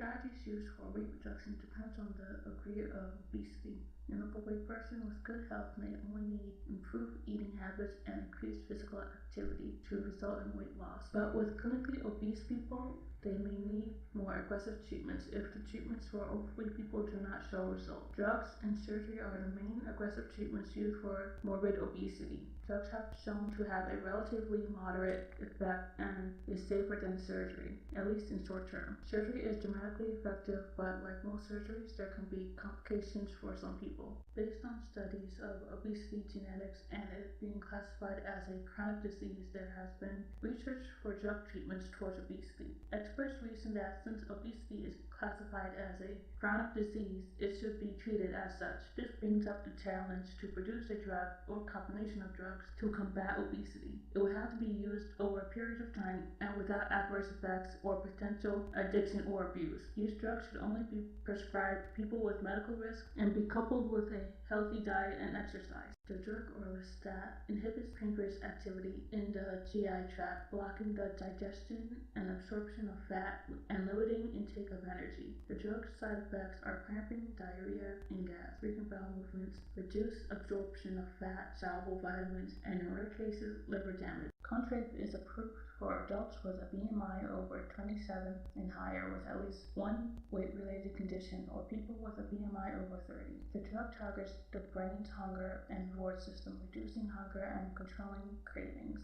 Strategies used for weight reduction depends on the degree of obesity. An overweight person with good health may only need improved eating habits and increased physical activity to result in weight loss. But with clinically obese people, they may need more aggressive treatments if the treatments for overweight people do not show results. Drugs and surgery are the main aggressive treatments used for morbid obesity. Drugs have shown to have a relatively moderate effect and is safer than surgery, at least in short term. Surgery is dramatically effective, but like most surgeries, there can be complications for some people. Based on studies of obesity genetics and it being classified as a chronic disease, there has been research for drug treatments towards obesity. Experts reason that since obesity is classified as a chronic disease, it should be treated as such. This brings up the challenge to produce a drug or combination of drugs to combat obesity. It would have to be used over a period of time and without adverse effects or potential addiction or abuse. These drugs should only be prescribed to people with medical risk and be coupled with a healthy diet and exercise. The drug Orlistat inhibits pancreas activity in the GI tract, blocking the digestion and absorption of fat and limiting intake of energy. The drug's side effects are cramping, diarrhea, and gas, frequent bowel movements, reduced absorption of fat, soluble vitamins, and in rare cases, liver damage. Contrave is approved for adults with a BMI over 27 and higher with at least one weight-related condition or people with a BMI over 30. The drug targets the brain's hunger and reward system, reducing hunger and controlling cravings.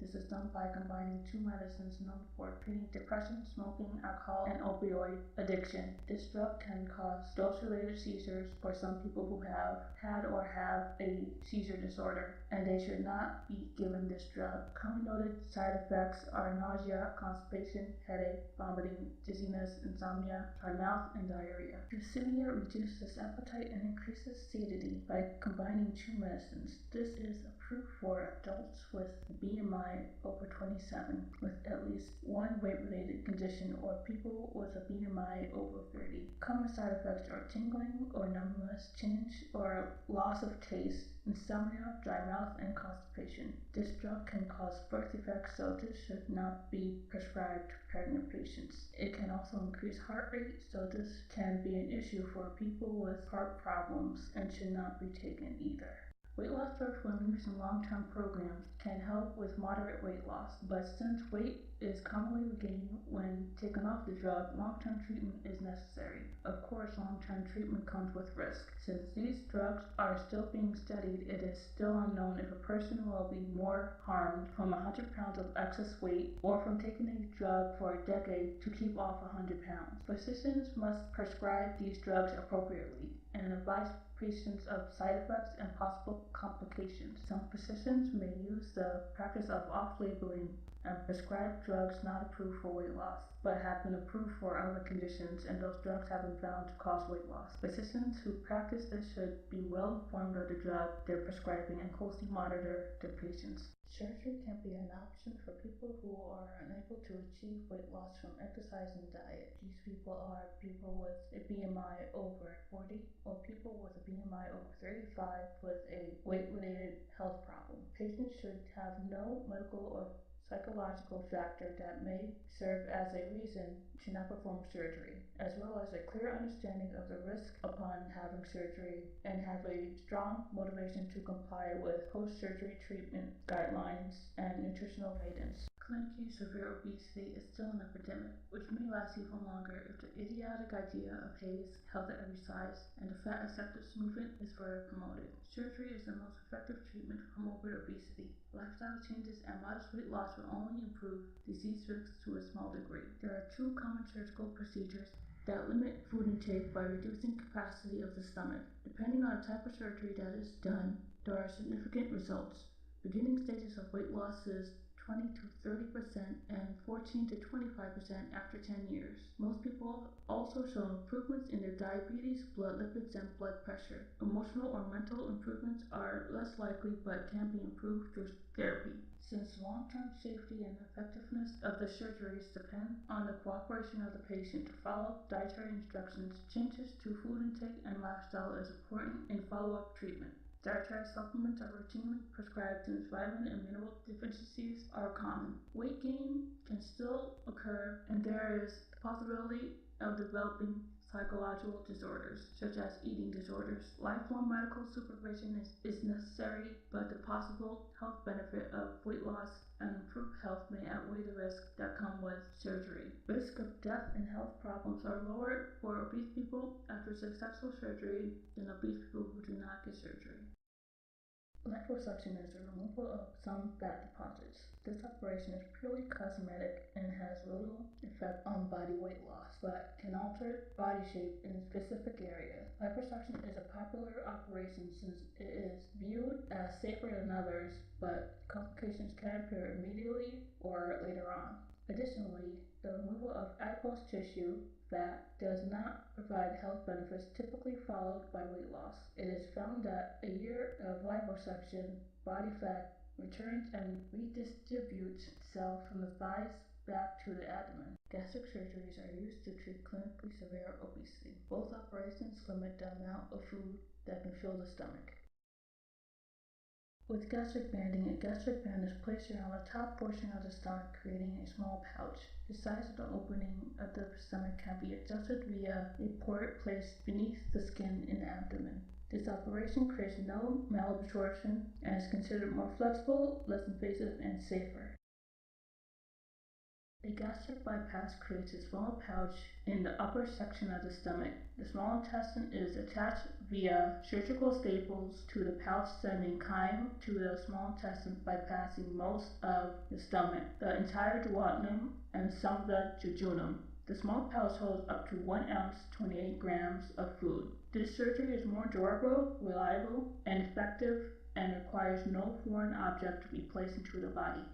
This is done by combining two medicines known for treating depression, smoking, alcohol, and opioid addiction. This drug can cause dose-related seizures for some people who have had or have a seizure disorder, and they should not be given this drug. Common noted side effects are nausea, constipation, headache, vomiting, dizziness, insomnia, dry mouth, and diarrhea. Obesity reduces appetite and increases satiety by combining two medicines. This is approved for adults with BMI over 27 with at least one weight-related condition or people with a BMI over 30. Common side effects are tingling or numbness, change or loss of taste, insomnia, dry mouth, and constipation. This drug can cause birth defects, so this should not be prescribed to pregnant patients. It can also increase heart rate, so this can be an issue for people with heart problems and should not be taken either. Weight loss drugs when used in long-term programs can help with moderate weight loss, but since weight is commonly regained when taken off the drug, long-term treatment is necessary. Of course, long-term treatment comes with risk. Since these drugs are still being studied, it is still unknown if a person will be more harmed from 100 pounds of excess weight or from taking a drug for a decade to keep off 100 pounds. Physicians must prescribe these drugs appropriately and advise patients of side effects and possible complications. Some physicians may use the practice of off-labeling and prescribe drugs not approved for weight loss, but have been approved for other conditions, and those drugs have been found to cause weight loss. Physicians who practice this should be well informed of the drug they're prescribing and closely monitor their patients. Surgery can be an option for people who are unable to achieve weight loss from exercise and diet. These people are people with a BMI over 40 or people with a BMI over 35 with a weight-related health problem. Patients should have no medical or psychological factor that may serve as a reason to not perform surgery, as well as a clear understanding of the risk upon having surgery and have a strong motivation to comply with post-surgery treatment guidelines and nutritional guidance. Clinically severe obesity is still an epidemic, which may last even longer if the idiotic idea of HAES, health at every size, and the fat acceptance movement is further promoted. Surgery is the most effective treatment for morbid obesity. Lifestyle changes and modest weight loss will only improve disease risks to a small degree. There are two common surgical procedures that limit food intake by reducing capacity of the stomach. Depending on the type of surgery that is done, there are significant results. Beginning stages of weight loss is 20 to 30% and 14 to 25% after 10 years. Most people also show improvements in their diabetes, blood lipids, and blood pressure. Emotional or mental improvements are less likely but can be improved through therapy. Since long-term safety and effectiveness of the surgeries depend on the cooperation of the patient to follow dietary instructions, changes to food intake and lifestyle is important in follow-up treatment. Dietary supplements are routinely prescribed since vitamin and mineral deficiencies are common. Weight gain can still occur occur, and there is the possibility of developing psychological disorders, such as eating disorders. Lifelong medical supervision is necessary, but the possible health benefit of weight loss and improved health may outweigh the risks that come with surgery. Risk of death and health problems are lower for obese people after successful surgery than obese people who do not get surgery. Liposuction is the removal of some fat deposits. This operation is purely cosmetic and has little effect on body weight loss, but can alter body shape in a specific area. Liposuction is a popular operation since it is viewed as safer than others, but complications can appear immediately or later on. Additionally, the removal of adipose tissue fat does not provide health benefits typically followed by weight loss. It is found that a year of liposuction, body fat returns and redistributes itself from the thighs back to the abdomen. Gastric surgeries are used to treat clinically severe obesity. Both operations limit the amount of food that can fill the stomach. With gastric banding, a gastric band is placed around the top portion of the stomach, creating a small pouch. The size of the opening of the stomach can be adjusted via a port placed beneath the skin in the abdomen. This operation creates no malabsorption and is considered more flexible, less invasive, and safer. A gastric bypass creates a small pouch in the upper section of the stomach. The small intestine is attached via surgical staples to the pouch, sending chyme to the small intestine, bypassing most of the stomach, the entire duodenum, and some of the jejunum. The small pouch holds up to 1 ounce, 28 grams of food. This surgery is more durable, reliable, and effective, and requires no foreign object to be placed into the body.